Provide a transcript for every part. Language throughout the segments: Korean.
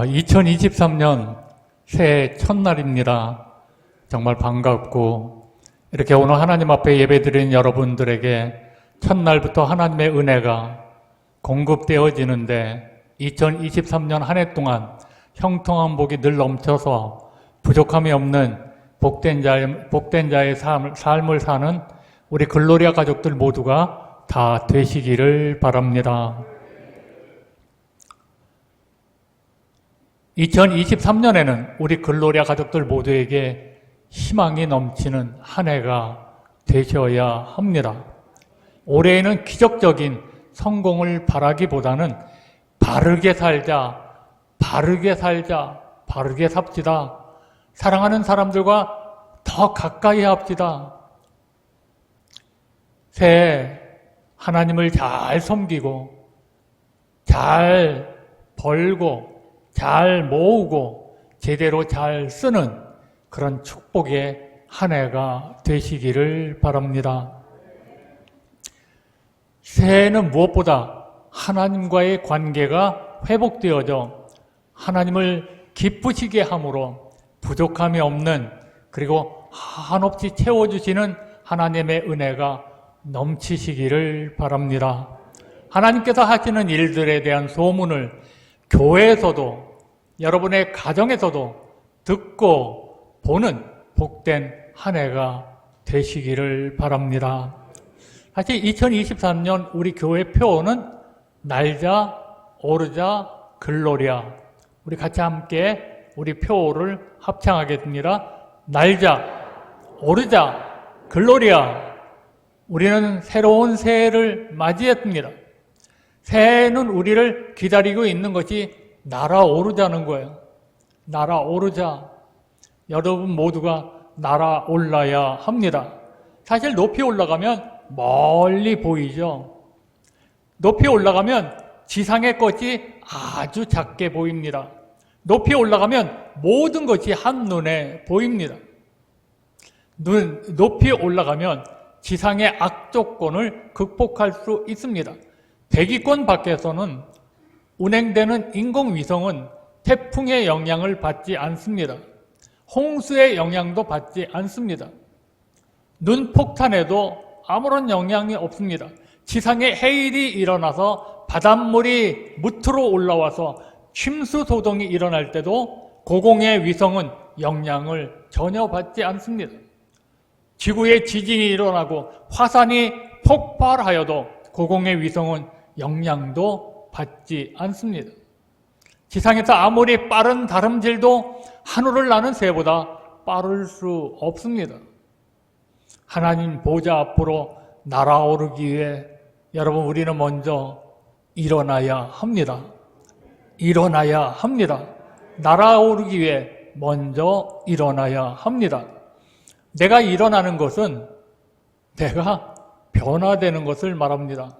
2023년 새해 첫날입니다. 정말 반갑고 이렇게 오늘 하나님 앞에 예배드리는 여러분들에게 첫날부터 하나님의 은혜가 공급되어지는데 2023년 한 해 동안 형통한 복이 늘 넘쳐서 부족함이 없는 복된 자의 삶을 사는 우리 글로리아 가족들 모두가 다 되시기를 바랍니다. 2023년에는 우리 글로리아 가족들 모두에게 희망이 넘치는 한 해가 되셔야 합니다. 올해에는 기적적인 성공을 바라기보다는 바르게 살자, 바르게 삽시다. 사랑하는 사람들과 더 가까이 합시다. 새해 하나님을 잘 섬기고, 잘 벌고, 잘 모으고 제대로 잘 쓰는 그런 축복의 한 해가 되시기를 바랍니다. 새해는 무엇보다 하나님과의 관계가 회복되어져 하나님을 기쁘시게 함으로 부족함이 없는, 그리고 한없이 채워주시는 하나님의 은혜가 넘치시기를 바랍니다. 하나님께서 하시는 일들에 대한 소문을 교회에서도 여러분의 가정에서도 듣고 보는 복된 한 해가 되시기를 바랍니다. 사실 2023년 우리 교회 표어는 날자, 오르자, 글로리아. 우리 같이 함께 우리 표어를 합창하겠습니다. 날자, 오르자, 글로리아. 우리는 새로운 새해를 맞이했습니다. 새해는 우리를 기다리고 있는 것이 날아오르자는 거예요. 날아오르자. 여러분 모두가 날아올라야 합니다. 사실 높이 올라가면 멀리 보이죠. 높이 올라가면 지상의 것이 아주 작게 보입니다. 높이 올라가면 모든 것이 한눈에 보입니다. 높이 올라가면 지상의 악조건을 극복할 수 있습니다. 대기권 밖에서는 운행되는 인공위성은 태풍의 영향을 받지 않습니다. 홍수의 영향도 받지 않습니다. 눈폭탄에도 아무런 영향이 없습니다. 지상에 해일이 일어나서 바닷물이 무트로 올라와서 침수소동이 일어날 때도 고공의 위성은 영향을 전혀 받지 않습니다. 지구에 지진이 일어나고 화산이 폭발하여도 고공의 위성은 영향도 받지 않습니다. 지상에서 아무리 빠른 다름질도 하늘을 나는 새보다 빠를 수 없습니다. 하나님 보좌 앞으로 날아오르기 위해 여러분 우리는 먼저 일어나야 합니다. 일어나야 합니다. 날아오르기 위해 먼저 일어나야 합니다. 내가 일어나는 것은 내가 변화되는 것을 말합니다.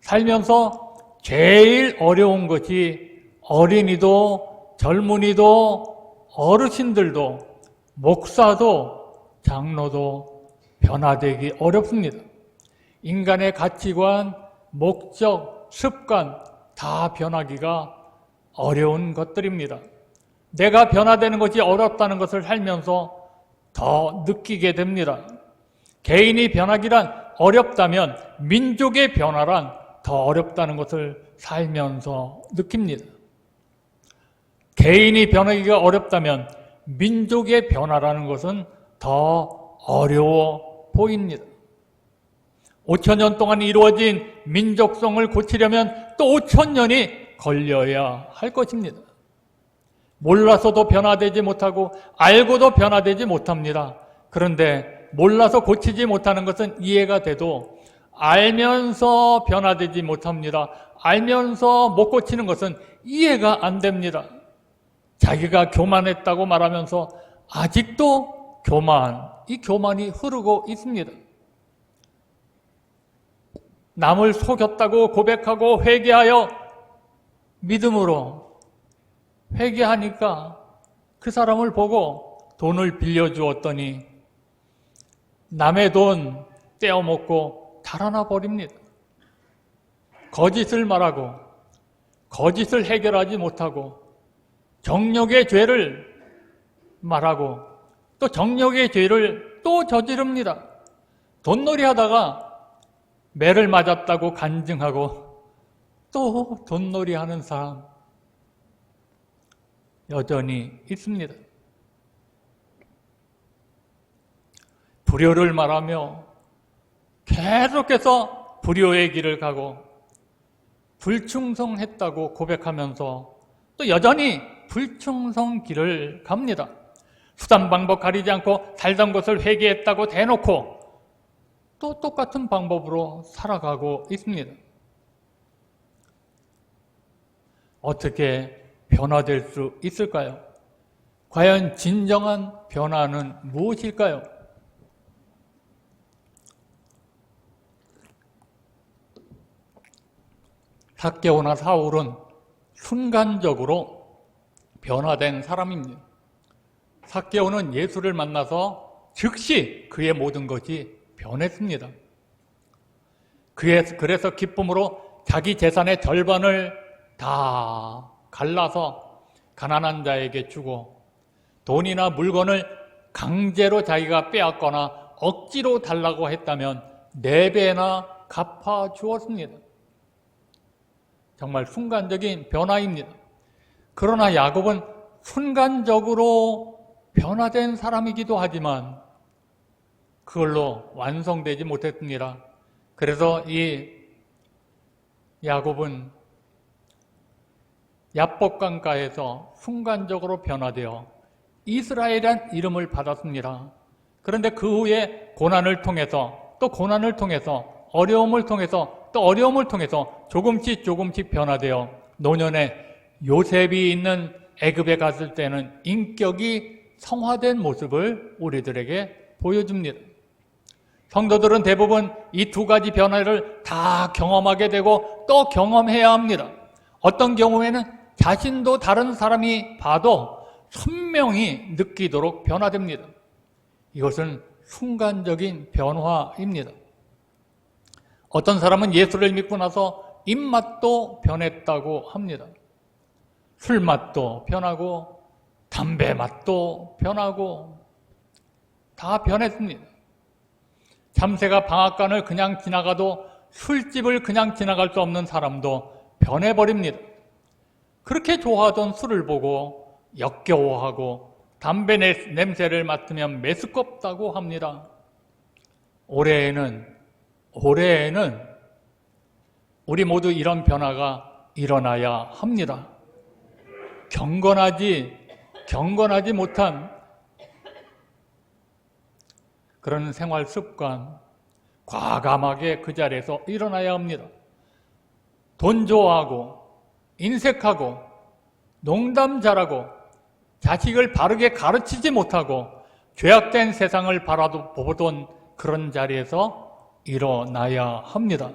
살면서 제일 어려운 것이 어린이도 젊은이도 어르신들도 목사도 장로도 변화되기 어렵습니다. 인간의 가치관, 목적, 습관 다 변하기가 어려운 것들입니다. 내가 변화되는 것이 어렵다는 것을 살면서 더 느끼게 됩니다. 개인이 변하기란 어렵다면 민족의 변화란 더 어렵다는 것을 살면서 느낍니다. 개인이 변하기가 어렵다면 민족의 변화라는 것은 더 어려워 보입니다. 5,000년 동안 이루어진 민족성을 고치려면 또 5,000년이 걸려야 할 것입니다. 몰라서도 변화되지 못하고 알고도 변화되지 못합니다. 그런데 몰라서 고치지 못하는 것은 이해가 돼도 알면서 변화되지 못합니다. 알면서 못 고치는 것은 이해가 안 됩니다. 자기가 교만했다고 말하면서 아직도 이 교만이 흐르고 있습니다. 남을 속였다고 고백하고 회개하여 믿음으로 회개하니까 그 사람을 보고 돈을 빌려주었더니 남의 돈 떼어먹고 달아나 버립니다. 거짓을 말하고 거짓을 해결하지 못하고 정욕의 죄를 말하고 또 정욕의 죄를 또 저지릅니다. 돈놀이 하다가 매를 맞았다고 간증하고 또 돈놀이 하는 사람 여전히 있습니다. 불효를 말하며 계속해서 불효의 길을 가고 불충성했다고 고백하면서 또 여전히 불충성 길을 갑니다. 수단 방법 가리지 않고 살던 것을 회개했다고 대놓고 또 똑같은 방법으로 살아가고 있습니다. 어떻게 변화될 수 있을까요? 과연 진정한 변화는 무엇일까요? 삭개오나 사울은 순간적으로 변화된 사람입니다. 삭개오는 예수를 만나서 즉시 그의 모든 것이 변했습니다. 그래서 기쁨으로 자기 재산의 절반을 다 갈라서 가난한 자에게 주고 돈이나 물건을 강제로 자기가 빼앗거나 억지로 달라고 했다면 4배나 갚아 주었습니다. 정말 순간적인 변화입니다. 그러나 야곱은 순간적으로 변화된 사람이기도 하지만 그걸로 완성되지 못했습니다. 그래서 이 야곱은 야복강가에서 순간적으로 변화되어 이스라엘이란 이름을 받았습니다. 그런데 그 후에 고난을 통해서 또 고난을 통해서 어려움을 통해서 또 어려움을 통해서 조금씩 변화되어 노년에 요셉이 있는 애굽에 갔을 때는 인격이 성화된 모습을 우리들에게 보여줍니다. 성도들은 대부분 이 2가지 변화를 다 경험하게 되고 또 경험해야 합니다. 어떤 경우에는 자신도 다른 사람이 봐도 선명히 느끼도록 변화됩니다. 이것은 순간적인 변화입니다. 어떤 사람은 예수를 믿고 나서 입맛도 변했다고 합니다. 술 맛도 변하고 담배 맛도 변하고 다 변했습니다. 참새가 방앗간을 그냥 지나가도 술집을 그냥 지나갈 수 없는 사람도 변해버립니다. 그렇게 좋아하던 술을 보고 역겨워하고 담배 냄새를 맡으면 메스껍다고 합니다. 올해에는 우리 모두 이런 변화가 일어나야 합니다. 경건하지 못한 그런 생활 습관, 과감하게 그 자리에서 일어나야 합니다. 돈 좋아하고, 인색하고, 농담 잘하고, 자식을 바르게 가르치지 못하고, 죄악된 세상을 바라보던 그런 자리에서 일어나야 합니다.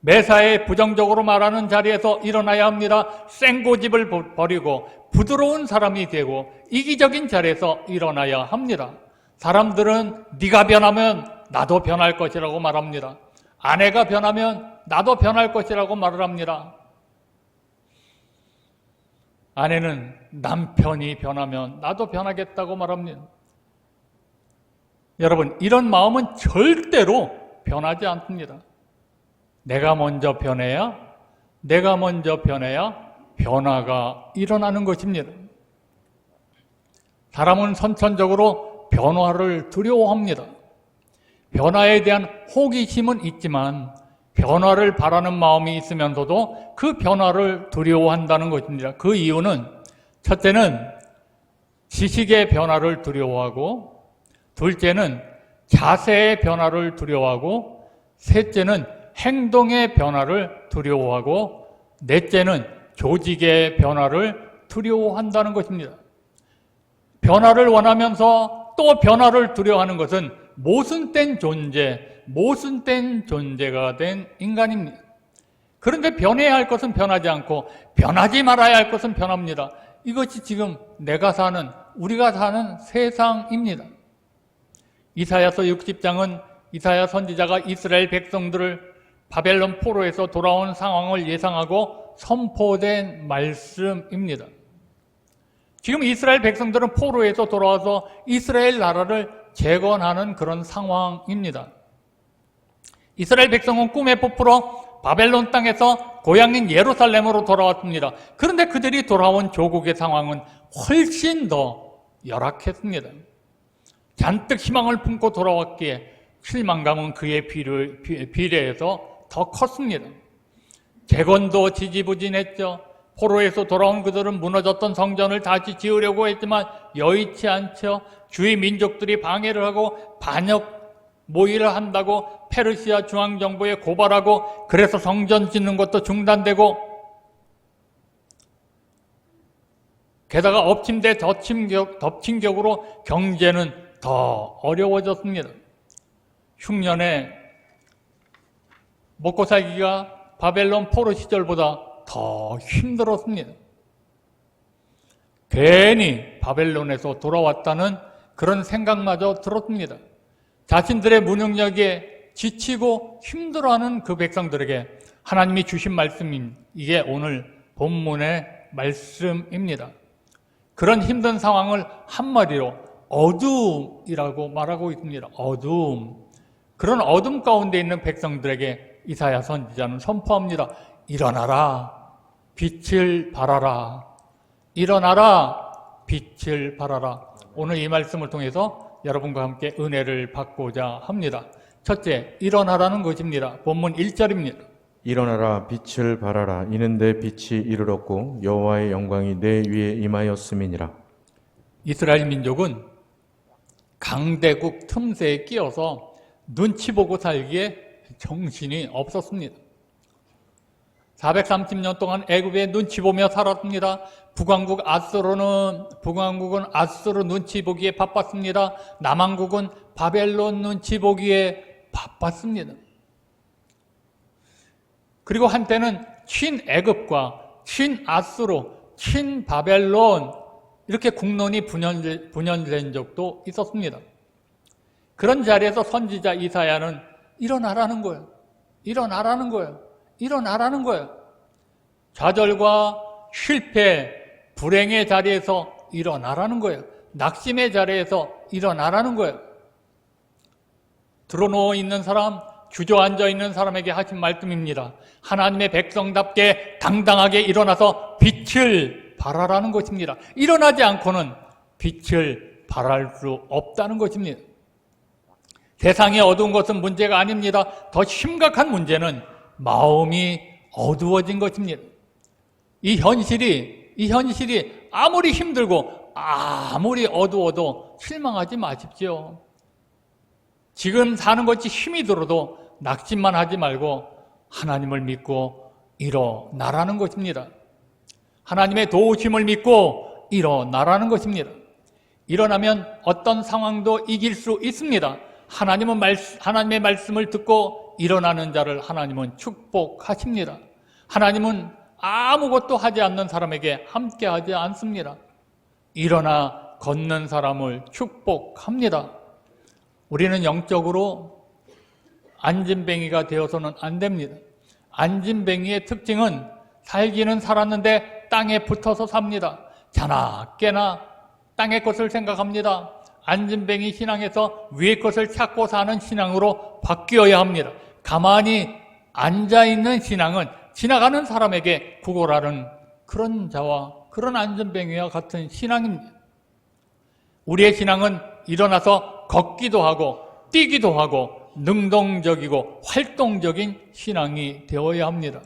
매사에 부정적으로 말하는 자리에서 일어나야 합니다. 생고집을 버리고 부드러운 사람이 되고 이기적인 자리에서 일어나야 합니다. 사람들은 네가 변하면 나도 변할 것이라고 말합니다. 아내가 변하면 나도 변할 것이라고 말을 합니다. 아내는 남편이 변하면 나도 변하겠다고 말합니다. 여러분, 이런 마음은 절대로 변하지 않습니다. 내가 먼저 변해야 변화가 일어나는 것입니다. 사람은 선천적으로 변화를 두려워합니다. 변화에 대한 호기심은 있지만 변화를 바라는 마음이 있으면서도 그 변화를 두려워한다는 것입니다. 그 이유는 첫째는 지식의 변화를 두려워하고, 둘째는 자세의 변화를 두려워하고, 셋째는 행동의 변화를 두려워하고, 넷째는 조직의 변화를 두려워한다는 것입니다. 변화를 원하면서 또 변화를 두려워하는 것은 모순된 존재가 된 인간입니다. 그런데 변해야 할 것은 변하지 않고 변하지 말아야 할 것은 변합니다. 이것이 지금 우리가 사는 세상입니다. 이사야서 60장은 이사야 선지자가 이스라엘 백성들을 바벨론 포로에서 돌아온 상황을 예상하고 선포된 말씀입니다. 지금 이스라엘 백성들은 포로에서 돌아와서 이스라엘 나라를 재건하는 그런 상황입니다. 이스라엘 백성은 꿈에 부풀어 바벨론 땅에서 고향인 예루살렘으로 돌아왔습니다. 그런데 그들이 돌아온 조국의 상황은 훨씬 더 열악했습니다. 잔뜩 희망을 품고 돌아왔기에 실망감은 그의 비례해서 더 컸습니다. 재건도 지지부진했죠. 포로에서 돌아온 그들은 무너졌던 성전을 다시 지으려고 했지만 여의치 않죠. 주위 민족들이 방해를 하고 반역 모의를 한다고 페르시아 중앙정부에 고발하고, 그래서 성전 짓는 것도 중단되고, 게다가 엎친 데 덮친 격으로 경제는 더 어려워졌습니다. 흉년에 먹고 살기가 바벨론 포로 시절보다 더 힘들었습니다. 괜히 바벨론에서 돌아왔다는 그런 생각마저 들었습니다. 자신들의 무능력에 지치고 힘들어하는 그 백성들에게 하나님이 주신 말씀인, 이게 오늘 본문의 말씀입니다. 그런 힘든 상황을 한마디로 어두움이라고 말하고 있습니다. 어두움. 그런 어둠 가운데 있는 백성들에게 이사야 선지자는 선포합니다. 일어나라, 빛을 발하라. 일어나라, 빛을 발하라. 오늘 이 말씀을 통해서 여러분과 함께 은혜를 받고자 합니다. 첫째, 일어나라는 것입니다. 본문 1절입니다. 일어나라, 빛을 발하라. 이는 내 빛이 이르렀고 여호와의 영광이 내 위에 임하였음이니라. 이스라엘 민족은 강대국 틈새에 끼어서 눈치 보고 살기에 정신이 없었습니다. 430년 동안 애굽에 눈치 보며 살았습니다. 북왕국은 아수르 눈치 보기에 바빴습니다. 남왕국은 바벨론 눈치 보기에 바빴습니다. 그리고 한때는 친애굽과 친아수르, 친바벨론 이렇게 국론이 분열된 적도 있었습니다. 그런 자리에서 선지자 이사야는 일어나라는 거예요. 일어나라는 거예요. 일어나라는 거예요. 좌절과 실패, 불행의 자리에서 일어나라는 거예요. 낙심의 자리에서 일어나라는 거예요. 드러누워 있는 사람, 주저앉아 있는 사람에게 하신 말씀입니다. 하나님의 백성답게 당당하게 일어나서 빛을 발하라는 것입니다. 일어나지 않고는 빛을 발할 수 없다는 것입니다. 세상이 어두운 것은 문제가 아닙니다. 더 심각한 문제는 마음이 어두워진 것입니다. 이 현실이 아무리 힘들고 아무리 어두워도 실망하지 마십시오. 지금 사는 것이 힘이 들어도 낙심만 하지 말고 하나님을 믿고 일어나라는 것입니다. 하나님의 도우심을 믿고 일어나라는 것입니다. 일어나면 어떤 상황도 이길 수 있습니다. 하나님의 말씀을 듣고 일어나는 자를 하나님은 축복하십니다. 하나님은 아무것도 하지 않는 사람에게 함께하지 않습니다. 일어나 걷는 사람을 축복합니다. 우리는 영적으로 안진뱅이가 되어서는 안 됩니다. 안진뱅이의 특징은 살기는 살았는데 땅에 붙어서 삽니다. 자나 깨나 땅의 것을 생각합니다. 안진뱅이 신앙에서 위의 것을 찾고 사는 신앙으로 바뀌어야 합니다. 가만히 앉아있는 신앙은 지나가는 사람에게 구걸하는 그런 자와 그런 안전뱅이와 같은 신앙입니다. 우리의 신앙은 일어나서 걷기도 하고 뛰기도 하고 능동적이고 활동적인 신앙이 되어야 합니다.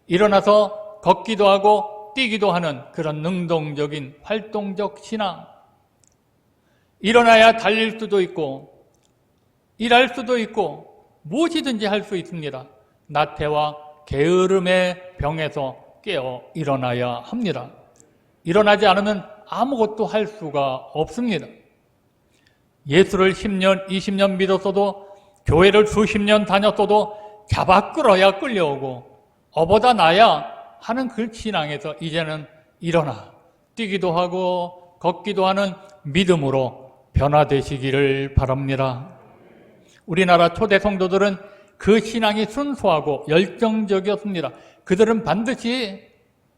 일어나서 걷기도 하고 뛰기도 하는 그런 능동적인 활동적 신앙. 일어나야 달릴 수도 있고 일할 수도 있고 무엇이든지 할 수 있습니다. 나태와 게으름의 병에서 깨어 일어나야 합니다. 일어나지 않으면 아무것도 할 수가 없습니다. 예수를 10년, 20년 믿었어도 교회를 수십 년 다녔어도 잡아 끌어야 끌려오고 어보다 나야 하는 그 신앙에서 이제는 일어나 뛰기도 하고 걷기도 하는 믿음으로 변화되시기를 바랍니다. 우리나라 초대 성도들은 그 신앙이 순수하고 열정적이었습니다. 그들은 반드시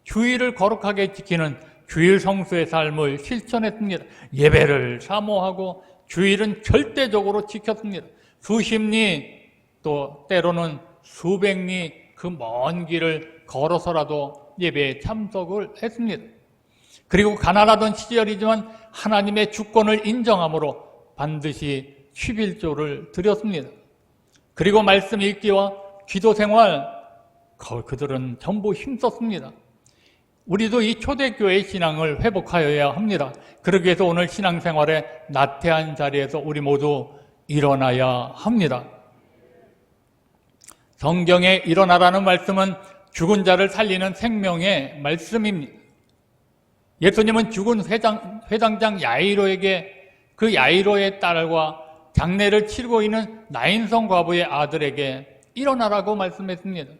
주의를 거룩하게 지키는 주일 성수의 삶을 실천했습니다. 예배를 사모하고 주일은 절대적으로 지켰습니다. 수십리 또 때로는 수백리 그 먼 길을 걸어서라도 예배에 참석을 했습니다. 그리고 가난하던 시절이지만 하나님의 주권을 인정함으로 반드시 11조를 드렸습니다. 그리고 말씀 읽기와 기도 생활, 그들은 전부 힘썼습니다. 우리도 이 초대교회의 신앙을 회복하여야 합니다. 그러기 위해서 오늘 신앙생활의 나태한 자리에서 우리 모두 일어나야 합니다. 성경에 일어나라는 말씀은 죽은 자를 살리는 생명의 말씀입니다. 예수님은 죽은 회당장 야이로에게 그 야이로의 딸과 장례를 치르고 있는 나인성 과부의 아들에게 일어나라고 말씀했습니다.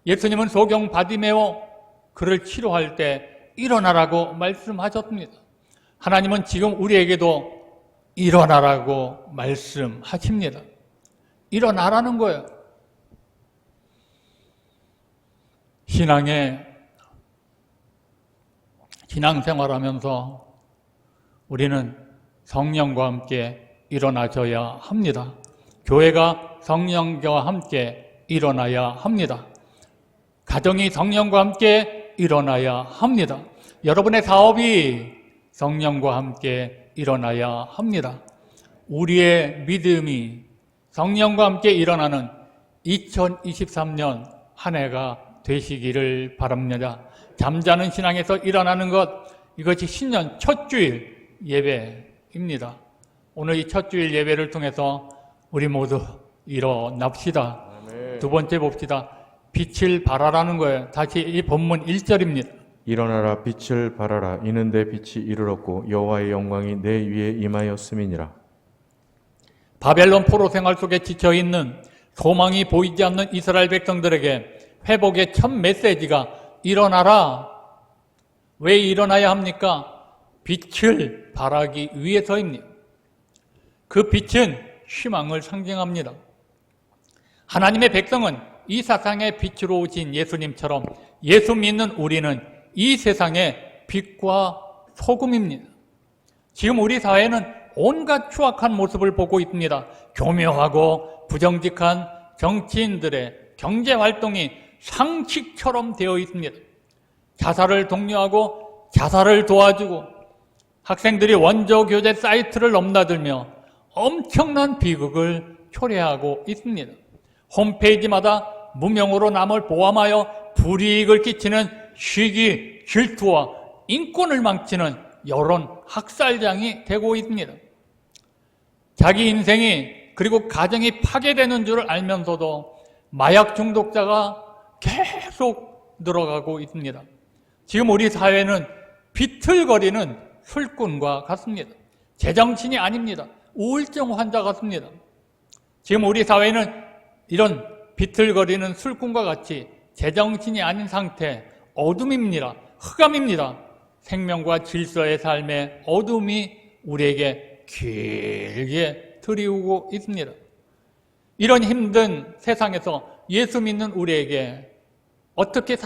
예수님은 소경 바디메오 그를 치료할 때 일어나라고 말씀하셨습니다. 하나님은 지금 우리에게도 일어나라고 말씀하십니다. 일어나라는 거예요. 신앙생활하면서 우리는 성령과 함께 일어나셔야 합니다. 교회가 성령과 함께 일어나야 합니다. 가정이 성령과 함께 일어나야 합니다. 여러분의 사업이 성령과 함께 일어나야 합니다. 우리의 믿음이 성령과 함께 일어나는 2023년 한 해가 되시기를 바랍니다. 잠자는 신앙에서 일어나는 것, 이것이 신년 첫 주일 예배입니다. 오늘 이 첫 주일 예배를 통해서 우리 모두 일어납시다. 아멘. 두 번째 봅시다. 빛을 발하라는 거예요. 다시 이 본문 1절입니다. 일어나라 빛을 발하라 이는 내 빛이 이르렀고 여호와의 영광이 내 위에 임하였음이니라. 바벨론 포로 생활 속에 지쳐있는 소망이 보이지 않는 이스라엘 백성들에게 회복의 첫 메시지가 일어나라. 왜 일어나야 합니까? 빛을 발하기 위해서입니다. 그 빛은 희망을 상징합니다. 하나님의 백성은 이 세상의 빛으로 오신 예수님처럼 예수 믿는 우리는 이 세상의 빛과 소금입니다. 지금 우리 사회는 온갖 추악한 모습을 보고 있습니다. 교묘하고 부정직한 정치인들의 경제활동이 상식처럼 되어 있습니다. 자살을 독려하고 자살을 도와주고 학생들이 원조교재 사이트를 넘나들며 엄청난 비극을 초래하고 있습니다. 홈페이지마다 무명으로 남을 포함하여 불이익을 끼치는 시기, 질투와 인권을 망치는 여론 학살장이 되고 있습니다. 자기 인생이 그리고 가정이 파괴되는 줄 알면서도 마약 중독자가 계속 늘어가고 있습니다. 지금 우리 사회는 비틀거리는 술꾼과 같습니다. 제정신이 아닙니다. 우울증 환자 같습니다. 지금 우리 사회는 이런 비틀거리는 술꾼과 같이 제정신이 아닌 상태, 어둠입니다. 흑암입니다. 생명과 질서의 삶의 어둠이 우리에게 길게 들이오고 있습니다. 이런 힘든 세상에서 예수 믿는 우리에게 어떻게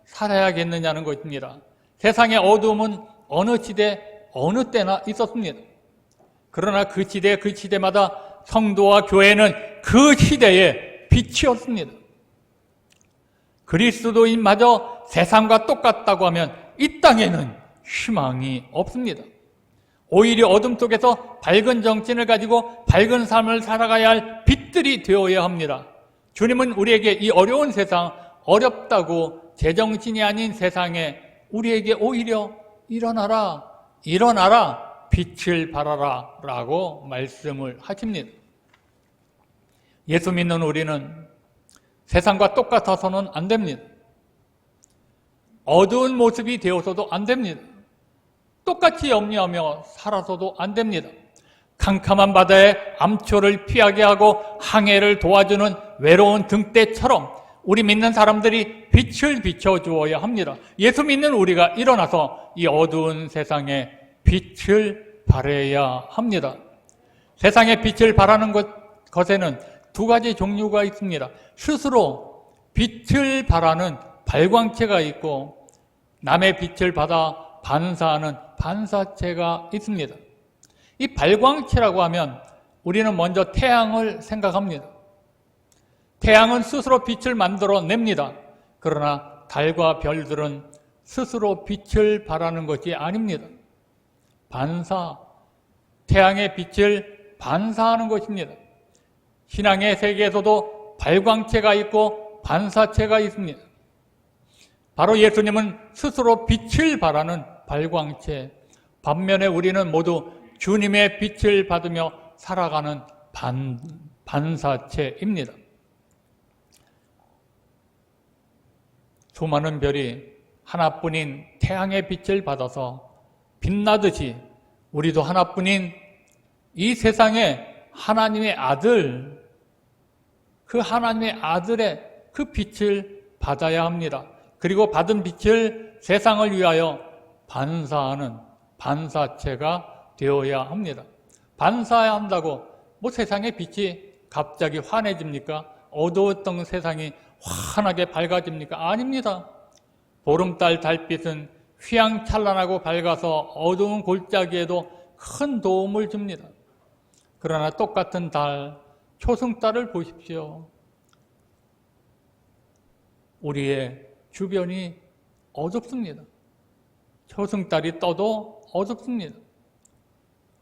살아야겠느냐는 것입니다. 세상의 어둠은 어느 시대, 어느 때나 있었습니다. 그러나 그 시대마다 성도와 교회는 그 시대의 빛이었습니다. 그리스도인마저 세상과 똑같다고 하면 이 땅에는 희망이 없습니다. 오히려 어둠 속에서 밝은 정신을 가지고 밝은 삶을 살아가야 할 빛들이 되어야 합니다. 주님은 우리에게 이 어려운 세상, 어렵다고 제정신이 아닌 세상에 우리에게 오히려 일어나라, 빛을 발하라 라고 말씀을 하십니다. 예수 믿는 우리는 세상과 똑같아서는 안 됩니다. 어두운 모습이 되어서도 안 됩니다. 똑같이 염려하며 살아서도 안 됩니다. 캄캄한 바다에 암초를 피하게 하고 항해를 도와주는 외로운 등대처럼 우리 믿는 사람들이 빛을 비춰주어야 합니다. 예수 믿는 우리가 일어나서 이 어두운 세상에 빛을 발해야 합니다. 세상에 빛을 발하는 것에는 두 가지 종류가 있습니다. 스스로 빛을 발하는 발광체가 있고 남의 빛을 받아 반사하는 반사체가 있습니다. 이 발광체라고 하면 우리는 먼저 태양을 생각합니다. 태양은 스스로 빛을 만들어냅니다. 그러나 달과 별들은 스스로 빛을 발하는 것이 아닙니다. 태양의 빛을 반사하는 것입니다. 신앙의 세계에서도 발광체가 있고 반사체가 있습니다. 바로 예수님은 스스로 빛을 발하는 발광체, 반면에 우리는 모두 주님의 빛을 받으며 살아가는 반사체입니다. 수많은 별이 하나뿐인 태양의 빛을 받아서 빛나듯이 우리도 하나뿐인 이 세상에 하나님의 아들, 그 하나님의 아들의 그 빛을 받아야 합니다. 그리고 받은 빛을 세상을 위하여 반사하는 반사체가 되어야 합니다. 반사해야 한다고 뭐 세상의 빛이 갑자기 환해집니까? 어두웠던 세상이 환하게 밝아집니까? 아닙니다. 보름달 달빛은 휘황찬란하고 밝아서 어두운 골짜기에도 큰 도움을 줍니다. 그러나 똑같은 달, 초승달을 보십시오. 우리의 주변이 어둡습니다. 초승달이 떠도 어둡습니다.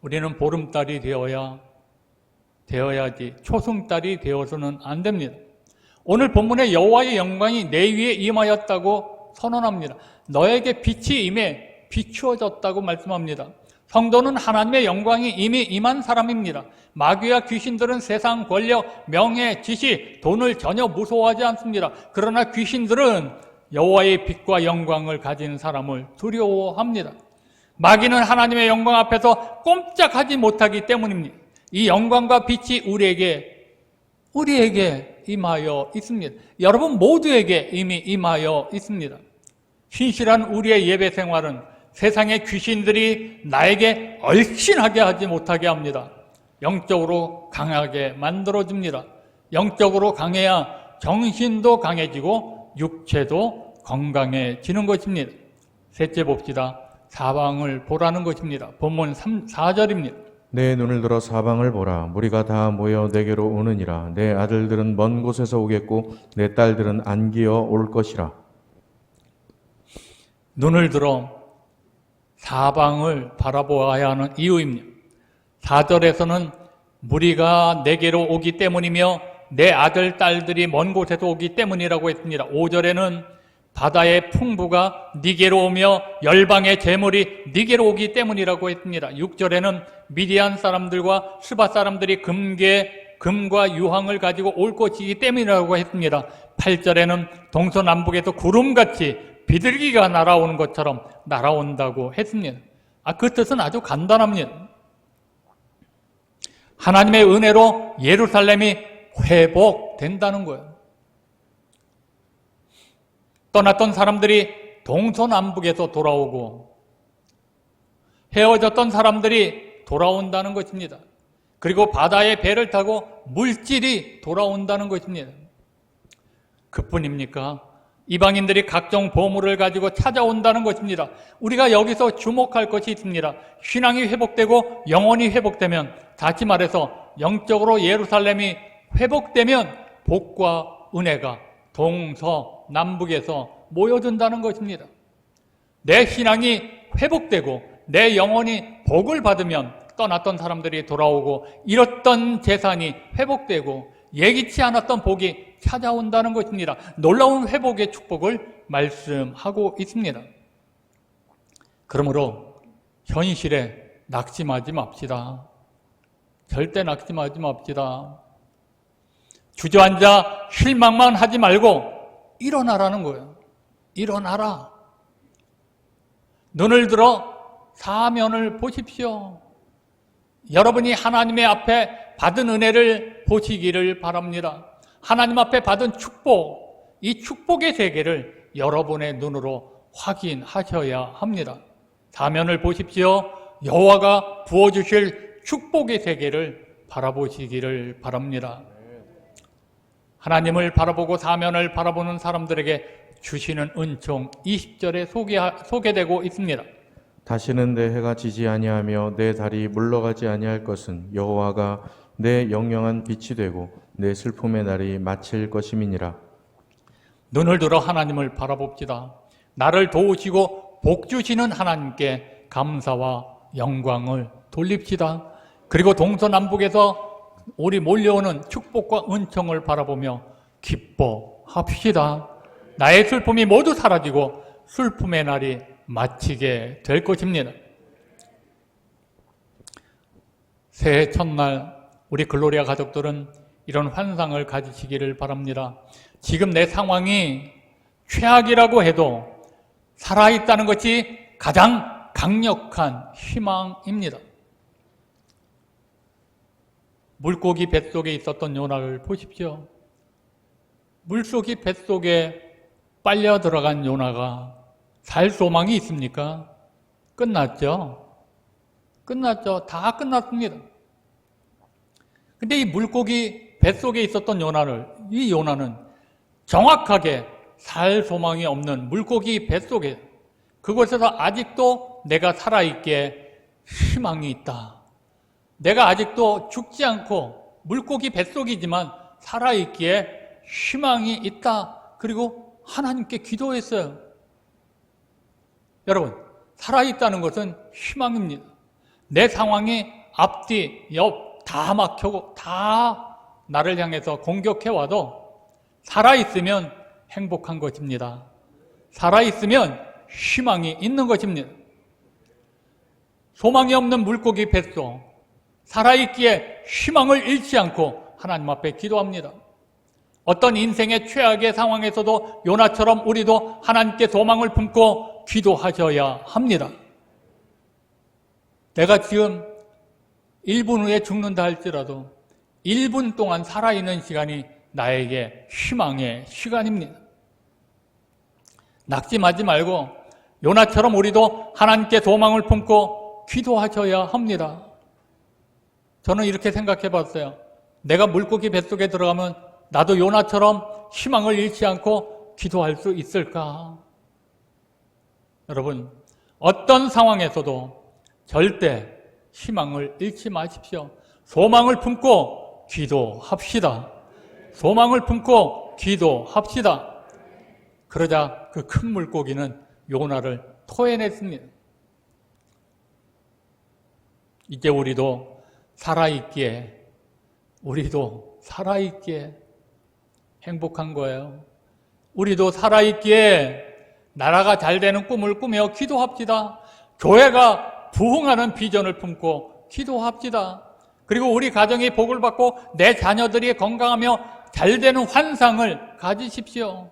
우리는 보름달이 되어야지 초승달이 되어서는 안 됩니다. 오늘 본문에 여호와의 영광이 내 위에 임하였다고 선언합니다. 너에게 빛이 임해 비추어졌다고 말씀합니다. 성도는 하나님의 영광이 이미 임한 사람입니다. 마귀와 귀신들은 세상, 권력, 명예, 지시, 돈을 전혀 무서워하지 않습니다. 그러나 귀신들은 여호와의 빛과 영광을 가진 사람을 두려워합니다. 마귀는 하나님의 영광 앞에서 꼼짝하지 못하기 때문입니다. 이 영광과 빛이 우리에게 임하여 있습니다. 여러분 모두에게 이미 임하여 있습니다. 신실한 우리의 예배 생활은 세상의 귀신들이 나에게 얼씬하게 하지 못하게 합니다. 영적으로 강하게 만들어줍니다. 영적으로 강해야 정신도 강해지고 육체도 건강해지는 것입니다. 셋째 봅시다. 사방을 보라는 것입니다. 본문 4절입니다. 내 눈을 들어 사방을 보라. 무리가 다 모여 내게로 오느니라. 내 아들들은 먼 곳에서 오겠고 내 딸들은 안기어 올 것이라. 눈을 들어 사방을 바라보아야 하는 이유입니다. 4절에서는 무리가 내게로 오기 때문이며 내 아들, 딸들이 먼 곳에서 오기 때문이라고 했습니다. 5절에는 바다의 풍부가 네게로 오며 열방의 재물이 네게로 오기 때문이라고 했습니다. 6절에는 미디안 사람들과 스바 사람들이 금과 유황을 가지고 올 것이기 때문이라고 했습니다. 8절에는 동서남북에서 구름같이 비둘기가 날아오는 것처럼 날아온다고 했습니다. 그 뜻은 아주 간단합니다. 하나님의 은혜로 예루살렘이 회복된다는 거예요. 떠났던 사람들이 동서남북에서 돌아오고 헤어졌던 사람들이 돌아온다는 것입니다. 그리고 바다의 배를 타고 물질이 돌아온다는 것입니다. 그뿐입니까? 이방인들이 각종 보물을 가지고 찾아온다는 것입니다. 우리가 여기서 주목할 것이 있습니다. 신앙이 회복되고 영혼이 회복되면, 다시 말해서 영적으로 예루살렘이 회복되면 복과 은혜가 동서남북에서 모여든다는 것입니다. 내 신앙이 회복되고 내 영혼이 복을 받으면 떠났던 사람들이 돌아오고 잃었던 재산이 회복되고 예기치 않았던 복이 찾아온다는 것입니다. 놀라운 회복의 축복을 말씀하고 있습니다. 그러므로 현실에 낙심하지 맙시다. 절대 낙심하지 맙시다. 주저앉아 실망만 하지 말고 일어나라는 거예요. 일어나라. 눈을 들어 사면을 보십시오. 여러분이 하나님의 앞에 받은 은혜를 보시기를 바랍니다. 하나님 앞에 받은 축복, 이 축복의 세계를 여러분의 눈으로 확인하셔야 합니다. 사면을 보십시오. 여호와가 부어주실 축복의 세계를 바라보시기를 바랍니다. 하나님을 바라보고 사면을 바라보는 사람들에게 주시는 은총 20절에 소개되고 있습니다. 다시는 내 해가 지지 아니하며 내 달이 물러가지 아니할 것은 여호와가 내 영영한 빛이 되고 내 슬픔의 날이 마칠 것임이니라. 눈을 들어 하나님을 바라봅시다. 나를 도우시고 복 주시는 하나님께 감사와 영광을 돌립시다. 그리고 동서남북에서 우리 몰려오는 축복과 은총을 바라보며 기뻐합시다. 나의 슬픔이 모두 사라지고 슬픔의 날이 마치게 될 것입니다. 새해 첫날 우리 글로리아 가족들은 이런 환상을 가지시기를 바랍니다. 지금 내 상황이 최악이라고 해도 살아있다는 것이 가장 강력한 희망입니다. 물고기 뱃속에 있었던 요나를 보십시오. 물고기 뱃속에 빨려 들어간 요나가 살 소망이 있습니까? 끝났죠. 끝났죠. 다 끝났습니다. 근데 이 물고기 뱃속에 있었던 이 요나는 정확하게 살 소망이 없는 물고기 뱃속에 그곳에서 아직도 내가 살아있기에 희망이 있다. 내가 아직도 죽지 않고 물고기 뱃속이지만 살아있기에 희망이 있다. 그리고 하나님께 기도했어요. 여러분, 살아있다는 것은 희망입니다. 내 상황이 앞뒤, 옆 다 막혀고 다 나를 향해서 공격해와도 살아있으면 행복한 것입니다. 살아있으면 희망이 있는 것입니다. 소망이 없는 물고기 뱃속, 살아있기에 희망을 잃지 않고 하나님 앞에 기도합니다. 어떤 인생의 최악의 상황에서도 요나처럼 우리도 하나님께 소망을 품고 기도하셔야 합니다. 내가 지금 1분 후에 죽는다 할지라도 1분 동안 살아있는 시간이 나에게 희망의 시간입니다. 낙심하지 말고 요나처럼 우리도 하나님께 소망을 품고 기도하셔야 합니다. 저는 이렇게 생각해 봤어요. 내가 물고기 뱃속에 들어가면 나도 요나처럼 희망을 잃지 않고 기도할 수 있을까? 여러분, 어떤 상황에서도 절대 희망을 잃지 마십시오. 소망을 품고 기도합시다. 소망을 품고 기도합시다. 그러자 그 큰 물고기는 요나를 토해냈습니다. 이제 우리도 살아있기에 행복한 거예요. 우리도 살아있기에 나라가 잘 되는 꿈을 꾸며 기도합시다. 교회가 부흥하는 비전을 품고 기도합시다. 그리고 우리 가정이 복을 받고 내 자녀들이 건강하며 잘 되는 환상을 가지십시오.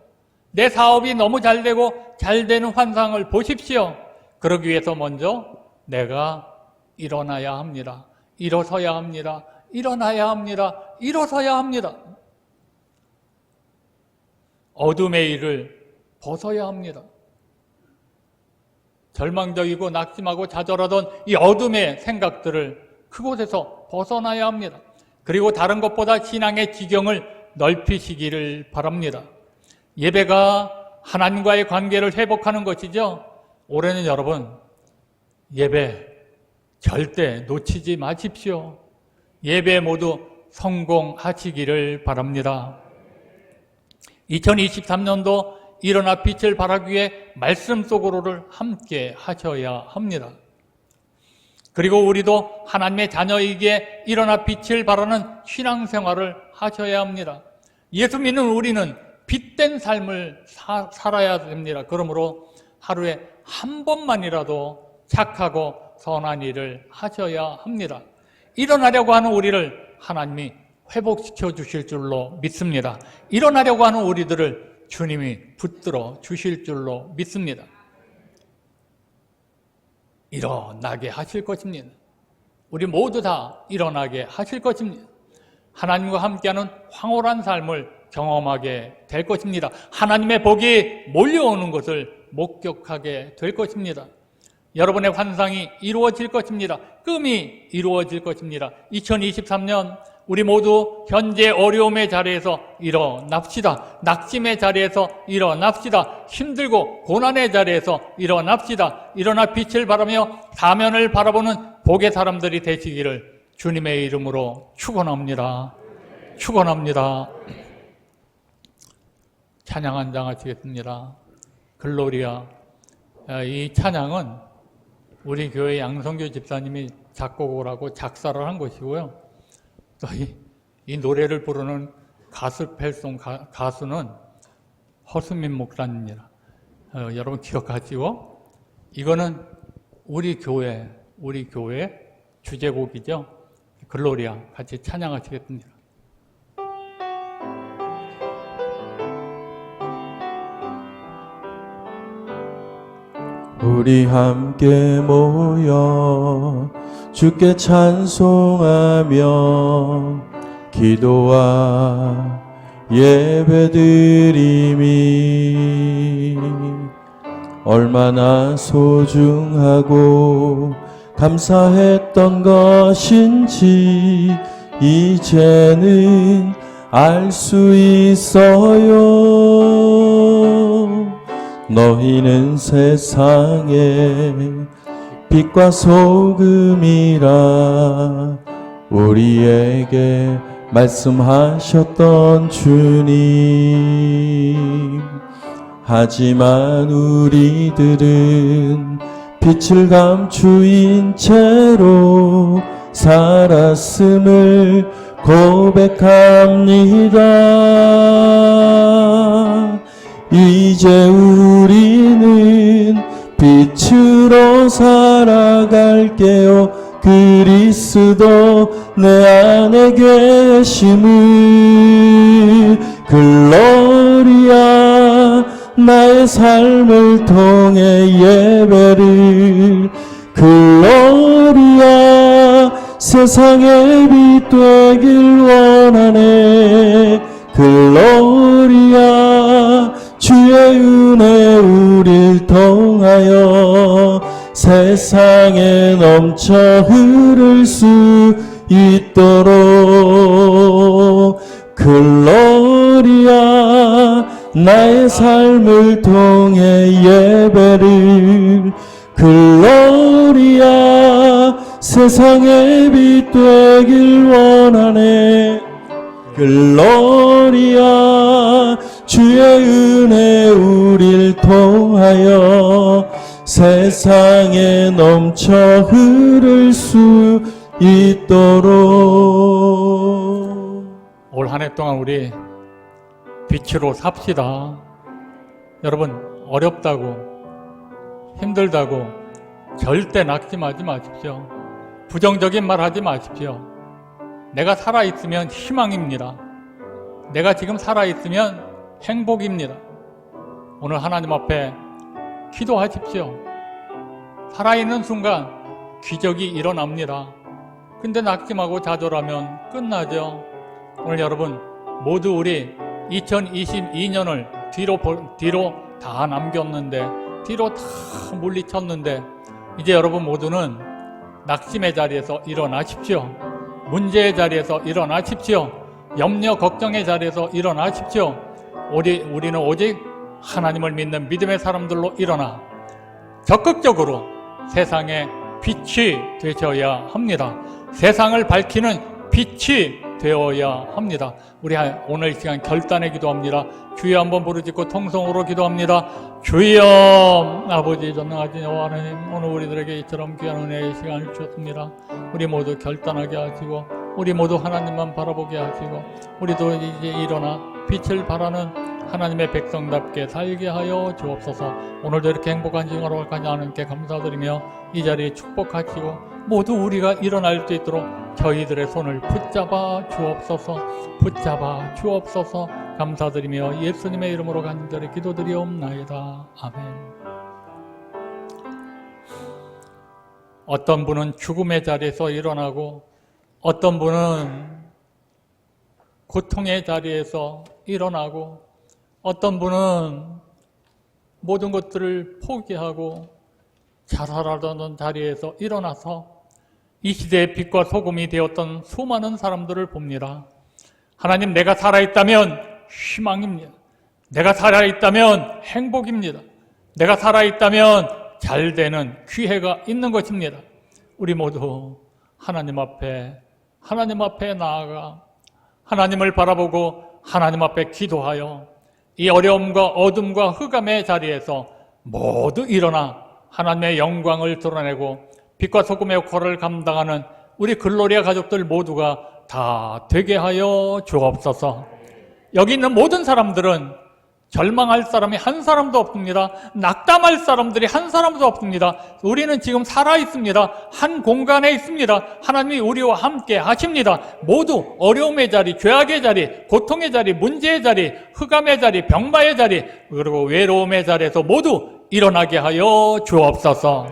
내 사업이 너무 잘 되고 잘 되는 환상을 보십시오. 그러기 위해서 먼저 내가 일어나야 합니다. 일어서야 합니다. 일어나야 합니다. 일어서야 합니다. 어둠의 일을 벗어야 합니다. 절망적이고 낙심하고 좌절하던 이 어둠의 생각들을 그곳에서 벗어나야 합니다. 그리고 다른 것보다 신앙의 지경을 넓히시기를 바랍니다. 예배가 하나님과의 관계를 회복하는 것이죠. 올해는 여러분 예배 절대 놓치지 마십시오. 예배 모두 성공하시기를 바랍니다. 2023년도 일어나 빛을 발하기 위해 말씀 속으로를 함께 하셔야 합니다. 그리고 우리도 하나님의 자녀이기에 일어나 빛을 발하는 신앙생활을 하셔야 합니다. 예수 믿는 우리는 빛된 삶을 살아야 됩니다. 그러므로 하루에 한 번만이라도 착하고 선한 일을 하셔야 합니다. 일어나려고 하는 우리를 하나님이 회복시켜 주실 줄로 믿습니다. 일어나려고 하는 우리들을 주님이 붙들어 주실 줄로 믿습니다. 일어나게 하실 것입니다. 우리 모두 다 일어나게 하실 것입니다. 하나님과 함께하는 황홀한 삶을 경험하게 될 것입니다. 하나님의 복이 몰려오는 것을 목격하게 될 것입니다. 여러분의 환상이 이루어질 것입니다. 꿈이 이루어질 것입니다. 2023년 우리 모두 현재 어려움의 자리에서 일어납시다. 낙심의 자리에서 일어납시다. 힘들고 고난의 자리에서 일어납시다. 일어나 빛을 바라며 사면을 바라보는 복의 사람들이 되시기를 주님의 이름으로 축원합니다. 축원합니다. 찬양 한 장 하시겠습니다. 글로리아. 이 찬양은 우리 교회 양성규 집사님이 작곡을 하고 작사를 한 것이고요. 또 이 노래를 부르는 가스펠송 가수는 허수민 목사님입니다. 여러분 기억하시고, 이거는 우리 교회 주제곡이죠. 글로리아 같이 찬양하시겠습니다. 우리 함께 모여 주께 찬송하며 기도와 예배드림이 얼마나 소중하고 감사했던 것인지 이제는 알 수 있어요. 너희는 세상의 빛과 소금이라 우리에게 말씀하셨던 주님. 하지만 우리들은 빛을 감추인 채로 살았음을 고백합니다. 이제 우리는 빛으로 살아갈게요. 그리스도 내 안에 계심을. 글로리아 나의 삶을 통해 예배를. 글로리아 세상의 빛 되길 원하네. 글로리아 주의 은혜 우릴 통하여 세상에 넘쳐 흐를 수 있도록. 글로리아 나의 삶을 통해 예배를. 글로리아 세상의 빛 되길 원하네. 글로리아 주의 은혜 우릴 통하여 세상에 넘쳐 흐를 수 있도록. 올 한 해 동안 우리 빛으로 삽시다. 여러분, 어렵다고 힘들다고 절대 낙심하지 마십시오. 부정적인 말 하지 마십시오. 내가 살아있으면 희망입니다. 내가 지금 살아있으면 행복입니다. 오늘 하나님 앞에 기도하십시오. 살아있는 순간 기적이 일어납니다. 근데 낙심하고 좌절하면 끝나죠. 오늘 여러분 모두 우리 2022년을 뒤로 다 남겼는데, 뒤로 다 물리쳤는데, 이제 여러분 모두는 낙심의 자리에서 일어나십시오. 문제의 자리에서 일어나십시오. 염려 걱정의 자리에서 일어나십시오. 우리는 오직 하나님을 믿는 믿음의 사람들로 일어나 적극적으로 세상의 빛이 되셔야 합니다. 세상을 밝히는 빛이 되어야 합니다. 우리 오늘 이 시간 결단에 기도합니다. 주여 한번 부르짖고 통성으로 기도합니다. 주여. 아버지 전능하신 여호와 하나님, 오늘 우리들에게 이처럼 귀한 은혜의 시간을 주셨습니다. 우리 모두 결단하게 하시고, 우리 모두 하나님만 바라보게 하시고, 우리도 이제 일어나 빛을 발하는 하나님의 백성답게 살게 하여 주옵소서. 오늘도 이렇게 행복한 시간으로 가지 하나님께 감사드리며 이 자리에 축복하시고, 모두 우리가 일어날 수 있도록 저희들의 손을 붙잡아 주옵소서. 붙잡아 주옵소서. 감사드리며 예수님의 이름으로 간절히 기도드리옵나이다. 아멘. 어떤 분은 죽음의 자리에서 일어나고, 어떤 분은 고통의 자리에서 일어나고, 어떤 분은 모든 것들을 포기하고 자살하던 자리에서 일어나서 이 시대의 빛과 소금이 되었던 수많은 사람들을 봅니다. 하나님, 내가 살아있다면 희망입니다. 내가 살아있다면 행복입니다. 내가 살아있다면 잘 되는 기회가 있는 것입니다. 우리 모두 하나님 앞에 나아가 하나님을 바라보고 하나님 앞에 기도하여 이 어려움과 어둠과 흑암의 자리에서 모두 일어나 하나님의 영광을 드러내고 빛과 소금의 역할을 감당하는 우리 글로리아 가족들 모두가 다 되게 하여 주옵소서. 여기 있는 모든 사람들은 절망할 사람이 한 사람도 없습니다. 낙담할 사람들이 한 사람도 없습니다. 우리는 지금 살아있습니다. 한 공간에 있습니다. 하나님이 우리와 함께 하십니다. 모두 어려움의 자리, 죄악의 자리, 고통의 자리, 문제의 자리, 흑암의 자리, 병마의 자리, 그리고 외로움의 자리에서 모두 일어나게 하여 주옵소서.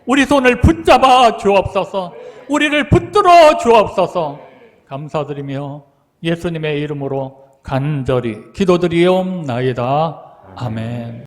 우리 손을 붙잡아 주옵소서. 우리를 붙들어 주옵소서. 감사드리며 예수님의 이름으로 간절히 기도드리옵나이다. 아멘.